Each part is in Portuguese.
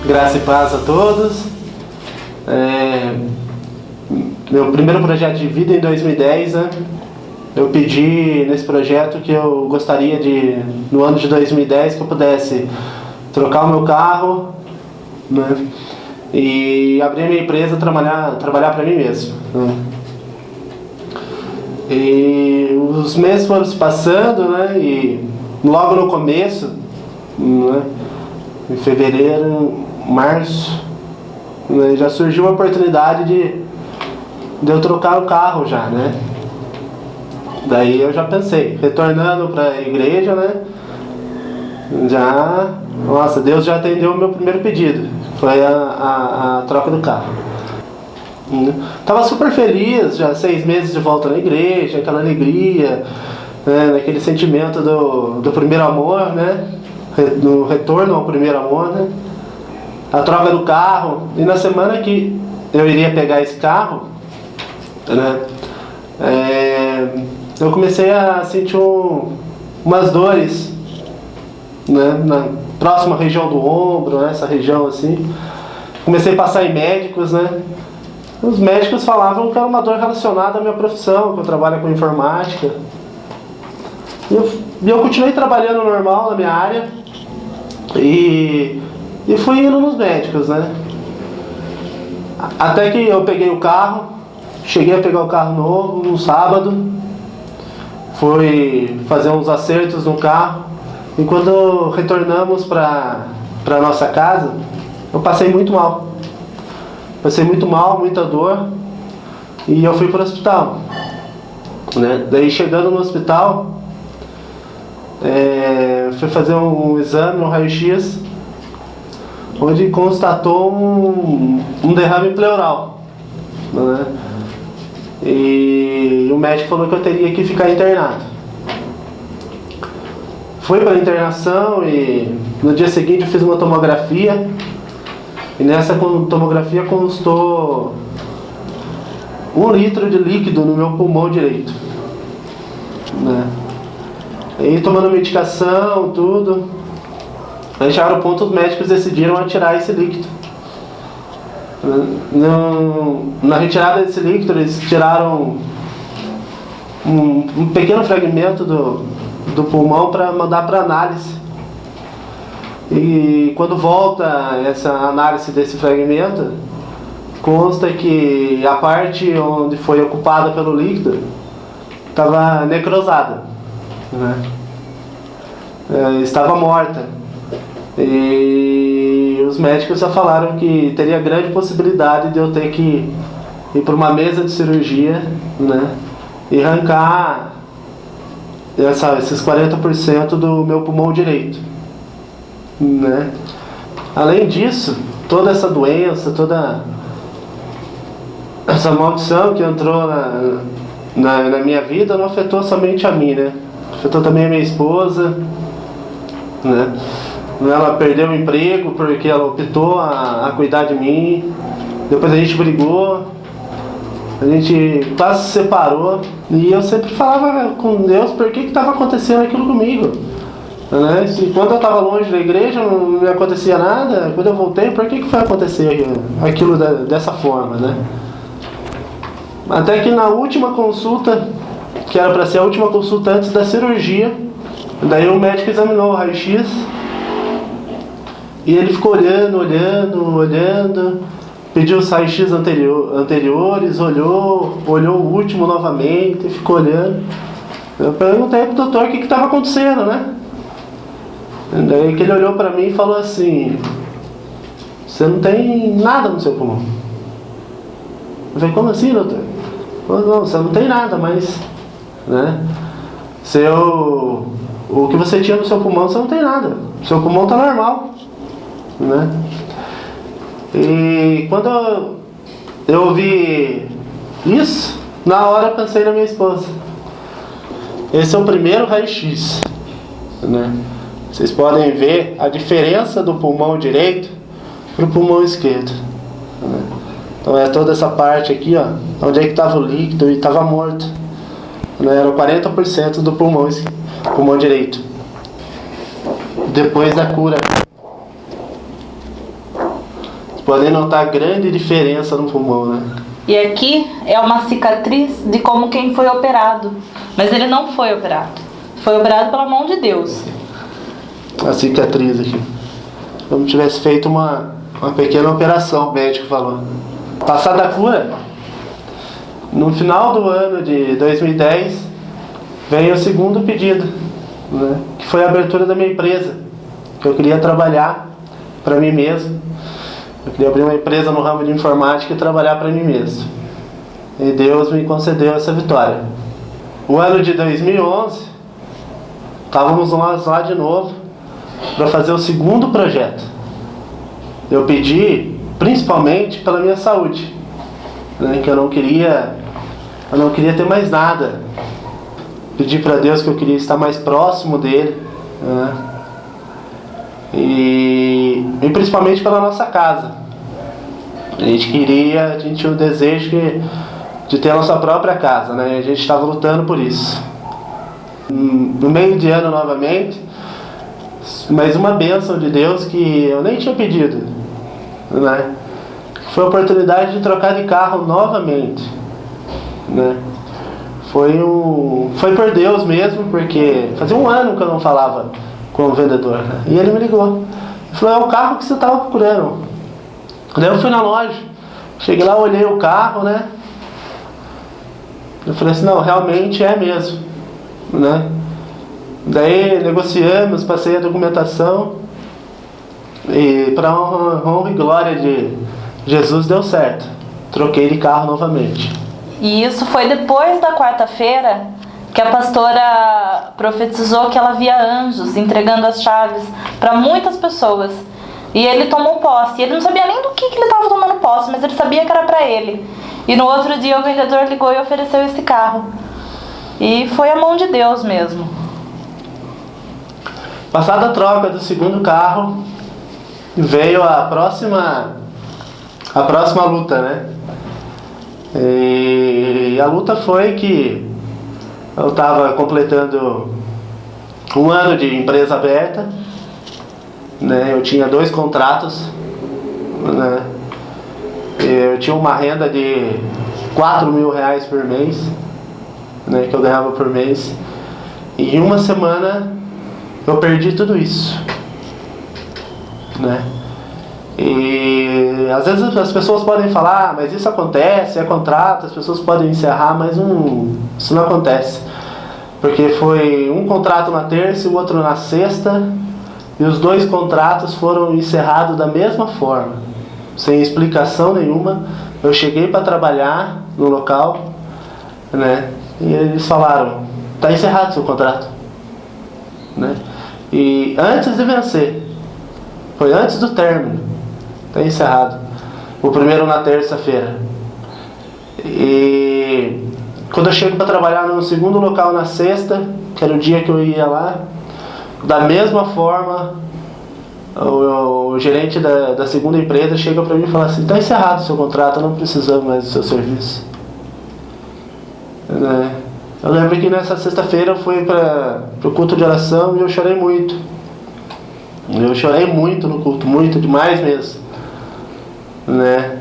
Graça e paz a todos. Meu primeiro projeto de vida em 2010, né? Eu pedi nesse projeto que eu gostaria de, no ano de 2010, que eu pudesse trocar o meu carro, né? E abrir a minha empresa, trabalhar para mim mesmo, né? E os meses foram se passando, né? E logo no começo, né? Em fevereiro, março, né? Já surgiu a oportunidade de eu trocar o carro já, né? Daí eu já pensei, retornando para a igreja, né? Nossa, Deus já atendeu o meu primeiro pedido, foi a troca do carro. Tava super feliz, já 6 meses de volta na igreja, aquela alegria, né? Aquele sentimento do primeiro amor, né? Do retorno ao primeiro amor, né? A troca do carro. E na semana que eu iria pegar esse carro, né? Eu comecei a sentir umas dores, né? Na próxima região do ombro, né? Essa região assim. Comecei a passar em médicos, né? Os médicos falavam que era uma dor relacionada à minha profissão, que eu trabalho com informática. E eu continuei trabalhando normal na minha área e fui indo nos médicos, né? Até que eu peguei o carro, cheguei a pegar o carro novo no sábado, fui fazer uns acertos no carro e quando retornamos para nossa casa, eu passei muito mal. Passei muito mal, muita dor, e eu fui para o hospital, né? Daí chegando no hospital, fui fazer um exame, um raio-x, onde constatou um derrame pleural, né? E o médico falou que eu teria que ficar internado. Fui para a internação e no dia seguinte eu fiz uma tomografia. E nessa tomografia constou 1 litro de líquido no meu pulmão direito, né? E tomando medicação, tudo, aí chegaram o ponto, os médicos decidiram atirar esse líquido. Na retirada desse líquido, eles tiraram um pequeno fragmento do pulmão para mandar para análise. E quando volta essa análise desse fragmento, consta que a parte onde foi ocupada pelo líquido estava necrosada, né? Estava morta. E os médicos já falaram que teria grande possibilidade de eu ter que ir para uma mesa de cirurgia, né? E arrancar esses 40% do meu pulmão direito, né? Além disso, toda essa doença, toda essa maldição que entrou na minha vida não afetou somente a mim, né? Afetou também a minha esposa, né? Ela perdeu o emprego porque ela optou a cuidar de mim. Depois a gente brigou, a gente quase se separou. E eu sempre falava com Deus por que estava acontecendo aquilo comigo, né? Quando eu estava longe da igreja não me acontecia nada. Quando eu voltei, por que foi acontecer aquilo dessa forma, né? Até que na última consulta, que era para ser a última consulta antes da cirurgia, daí o médico examinou o raio-x e ele ficou olhando, pediu os raio-x anteriores, olhou o último novamente e ficou olhando. Eu perguntei pro doutor o que estava acontecendo, né? Daí que ele olhou para mim e falou assim: você não tem nada no seu pulmão. Eu falei: como assim, doutor? Falei: não, você não tem nada, mas, né? O que você tinha no seu pulmão, você não tem nada. O seu pulmão está normal, né? E quando eu ouvi isso, na hora eu pensei na minha esposa. Esse é o primeiro raio-x, né? Vocês podem ver a diferença do pulmão direito para o pulmão esquerdo, né? Então é toda essa parte aqui, ó, onde é que estava o líquido e estava morto, né? Era 40% do pulmão direito. Depois da cura. podem notar grande diferença no pulmão, né? E aqui é uma cicatriz de como quem foi operado. Mas ele não foi operado. Foi operado pela mão de Deus. A cicatriz aqui. Como tivesse feito uma pequena operação, o médico falou. Passada a cura, no final do ano de 2010, veio o segundo pedido, né? Que foi a abertura da minha empresa. Que eu queria trabalhar para mim mesmo. Eu queria abrir uma empresa no ramo de informática e trabalhar para mim mesmo. E Deus me concedeu essa vitória. O ano de 2011, estávamos lá de novo para fazer o segundo projeto. Eu pedi principalmente pela minha saúde, né, que eu não queria ter mais nada. Pedi para Deus que eu queria estar mais próximo dele, né, e principalmente pela nossa casa. A gente tinha o desejo de ter a nossa própria casa, né? A gente estava lutando por isso. No meio de ano novamente, mais uma bênção de Deus que eu nem tinha pedido, né? Foi a oportunidade de trocar de carro novamente, né? Foi por Deus mesmo, porque fazia um ano que eu não falava com o vendedor, né? E ele me ligou. Ele falou: é o carro que você estava procurando. Daí eu fui na loja, cheguei lá, olhei o carro, né? Eu falei assim: não, realmente é mesmo, né? Daí negociamos, passei a documentação e para honra e glória de Jesus deu certo. Troquei de carro novamente. E isso foi depois da quarta-feira que a pastora profetizou que ela via anjos entregando as chaves para muitas pessoas. E ele tomou posse. Ele não sabia nem do que ele estava tomando posse, mas ele sabia que era para ele. E no outro dia o vendedor ligou e ofereceu esse carro. E foi a mão de Deus mesmo. Passada a troca do segundo carro, veio a próxima luta, né? E a luta foi que eu estava completando um ano de empresa aberta, né? Eu tinha 2 contratos, né? Eu tinha uma renda de R$4.000 por mês, né? Que eu ganhava por mês. E em uma semana eu perdi tudo isso, né? E às vezes as pessoas podem falar: mas isso acontece, é contrato, as pessoas podem encerrar, mas isso não acontece. Porque foi um contrato na terça e o outro na sexta, e os 2 contratos foram encerrados da mesma forma, sem explicação nenhuma. Eu cheguei para trabalhar no local, né? E eles falaram: está encerrado o seu contrato, né? E antes de vencer, foi antes do término, está encerrado. O primeiro na terça-feira. E quando eu chego para trabalhar no segundo local na sexta, que era o dia que eu ia lá, da mesma forma, o gerente da segunda empresa chega para mim e fala assim: está encerrado o seu contrato, não precisamos mais do seu serviço, né? Eu lembro que nessa sexta-feira eu fui para o culto de oração e eu chorei muito. Eu chorei muito no culto, muito, demais mesmo, né?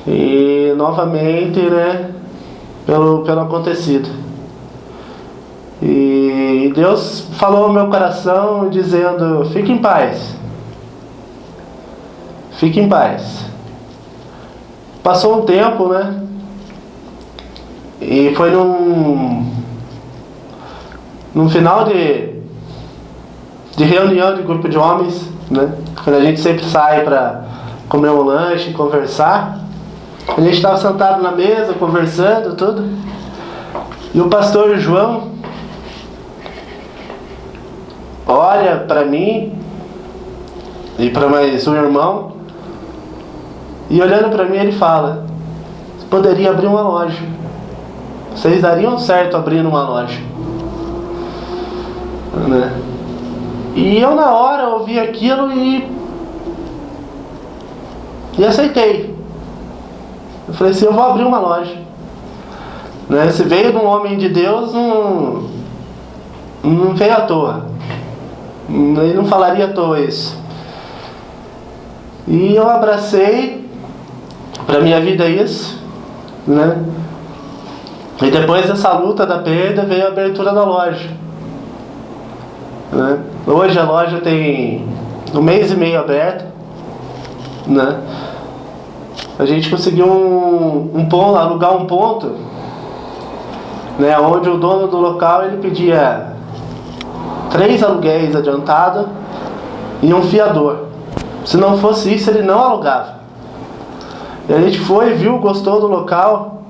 E novamente, né, pelo acontecido. E Deus falou ao meu coração dizendo: fique em paz. Fique em paz. Passou um tempo, né? E foi num final de reunião de grupo de homens, né? Quando a gente sempre sai para comer um lanche, conversar. A gente estava sentado na mesa, conversando, tudo. E o pastor João olha para mim e para mais um irmão, e olhando para mim ele fala: você poderia abrir uma loja. Vocês dariam certo abrindo uma loja, né? E eu na hora ouvi aquilo e aceitei. Eu falei assim: eu vou abrir uma loja, né? Se veio de um homem de Deus, não veio à toa. Ele não falaria à toa isso. E eu abracei, pra minha vida isso, né? E depois dessa luta da perda veio a abertura da loja, né? Hoje a loja tem 1 mês e meio aberta, né? A gente conseguiu alugar um ponto, né? Onde o dono do local ele pedia 3 aluguéis adiantados e um fiador. Se não fosse isso, ele não alugava. E a gente foi, viu, gostou do local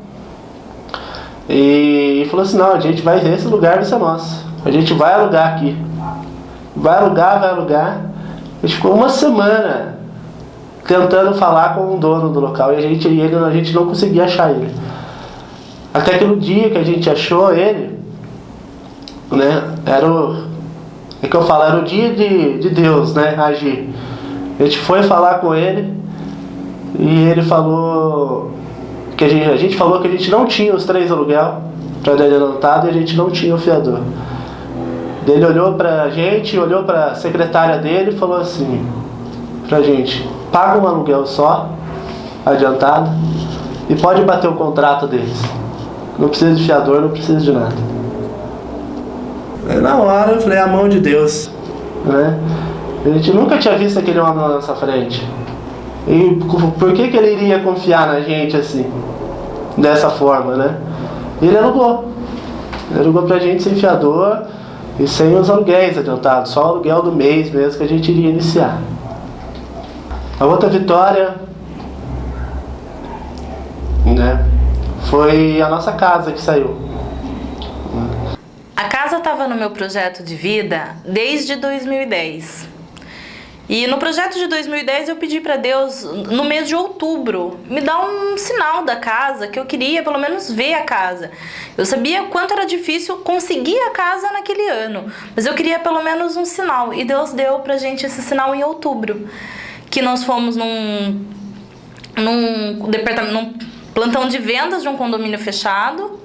e falou assim: não, a gente vai, esse lugar vai ser nosso, a gente vai alugar aqui, vai alugar. A gente ficou 1 semana tentando falar com o dono do local e a gente não conseguia achar ele. Até que no dia que a gente achou ele, né, era o dia de Deus, né, agir. A gente foi falar com ele e ele falou que a gente falou que a gente não tinha os 3 aluguel para dar adiantado e a gente não tinha o fiador. Ele olhou pra gente, olhou pra secretária dele e falou assim pra gente: paga um aluguel só, adiantado, e pode bater o contrato deles. Não precisa de fiador, não precisa de nada. Aí, na hora eu falei: a mão de Deus, né? A gente nunca tinha visto aquele homem na nossa frente. E por que ele iria confiar na gente assim, dessa forma, né? E ele alugou. Ele alugou pra gente sem fiador e sem os aluguéis adiantados, só o aluguel do mês mesmo que a gente iria iniciar. A outra vitória, né, foi a nossa casa que saiu. A casa estava no meu projeto de vida desde 2010. E no projeto de 2010 eu pedi para Deus, no mês de outubro, me dar um sinal da casa, que eu queria pelo menos ver a casa. Eu sabia quanto era difícil conseguir a casa naquele ano, mas eu queria pelo menos um sinal. E Deus deu pra gente esse sinal em outubro, que nós fomos num plantão de vendas de um condomínio fechado.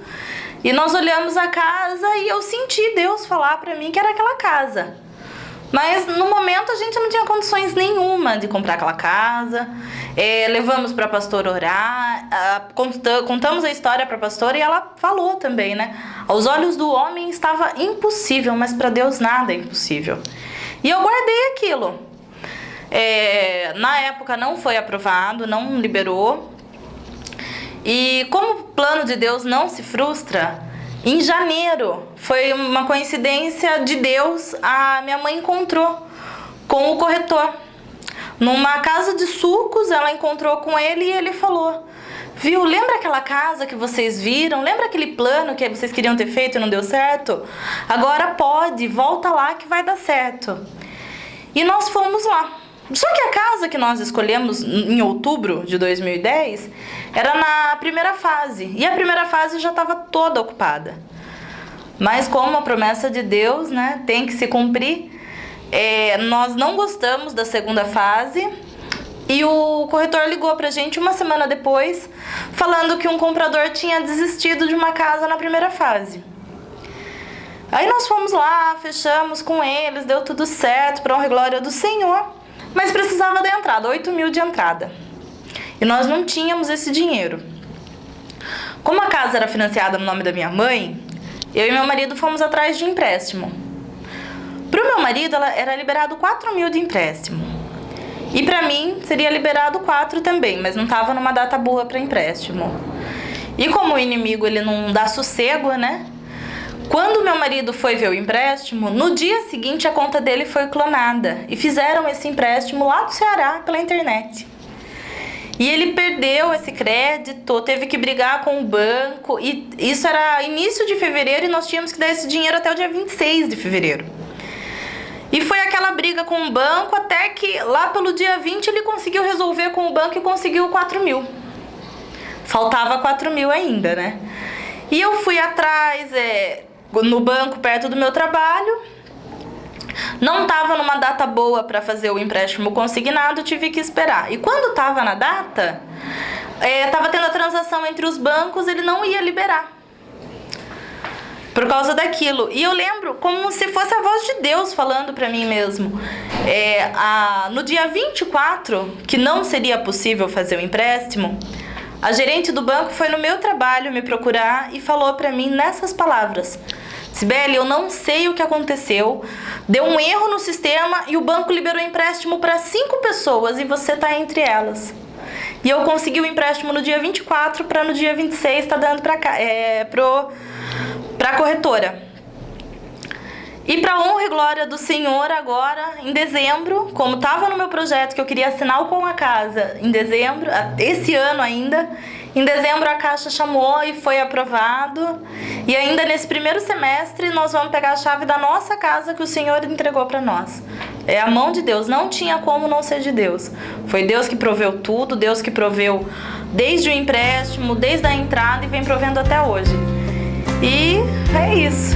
E nós olhamos a casa e eu senti Deus falar pra mim que era aquela casa. Mas no momento a gente não tinha condições nenhuma de comprar aquela casa. Levamos para a pastora orar, contamos a história para a pastora e ela falou também, né? Aos olhos do homem estava impossível, mas para Deus nada é impossível. E eu guardei aquilo. Na época não foi aprovado, não liberou. E como o plano de Deus não se frustra, em janeiro, foi uma coincidência de Deus, a minha mãe encontrou com o corretor. Numa casa de sucos, ela encontrou com ele e ele falou: viu, lembra aquela casa que vocês viram? Lembra aquele plano que vocês queriam ter feito e não deu certo? Agora pode, volta lá que vai dar certo. E nós fomos lá. Só que a casa que nós escolhemos em outubro de 2010 era na primeira fase. E a primeira fase já estava toda ocupada. Mas como a promessa de Deus, né, tem que se cumprir, nós não gostamos da segunda fase. E o corretor ligou pra gente 1 semana depois, falando que um comprador tinha desistido de uma casa na primeira fase. Aí nós fomos lá, fechamos com eles, deu tudo certo, para honra e glória do Senhor. Mas precisava da entrada, 8 mil de entrada. E nós não tínhamos esse dinheiro. Como a casa era financiada no nome da minha mãe, eu e meu marido fomos atrás de empréstimo. Para o meu marido era liberado 4 mil de empréstimo. E para mim seria liberado 4 também, mas não estava numa data boa para empréstimo. E como o inimigo ele não dá sossego, né? Quando meu marido foi ver o empréstimo, no dia seguinte a conta dele foi clonada e fizeram esse empréstimo lá do Ceará pela internet. E ele perdeu esse crédito, teve que brigar com o banco, e isso era início de fevereiro e nós tínhamos que dar esse dinheiro até o dia 26 de fevereiro. E foi aquela briga com o banco até que lá pelo dia 20 ele conseguiu resolver com o banco e conseguiu 4 mil. Faltava 4 mil ainda, né? E eu fui atrás no banco perto do meu trabalho. Não estava numa data boa para fazer o empréstimo consignado, tive que esperar. E quando estava na data, estava tendo a transação entre os bancos, ele não ia liberar. por causa daquilo. E eu lembro como se fosse a voz de Deus falando pra mim mesmo. No dia 24, que não seria possível fazer o empréstimo, a gerente do banco foi no meu trabalho me procurar e falou pra mim nessas palavras: Sibeli, eu não sei o que aconteceu, deu um erro no sistema e o banco liberou empréstimo para 5 pessoas e você tá entre elas. E eu consegui o empréstimo no dia 24 para no dia 26 tá dando pra corretora. E para honra e glória do Senhor, agora, em dezembro, como estava no meu projeto que eu queria assinar com a casa em dezembro, esse ano ainda, em dezembro a Caixa chamou e foi aprovado. E ainda nesse primeiro semestre nós vamos pegar a chave da nossa casa que o Senhor entregou para nós. É a mão de Deus, não tinha como não ser de Deus. Foi Deus que proveu tudo, Deus que proveu desde o empréstimo, desde a entrada e vem provendo até hoje. E é isso.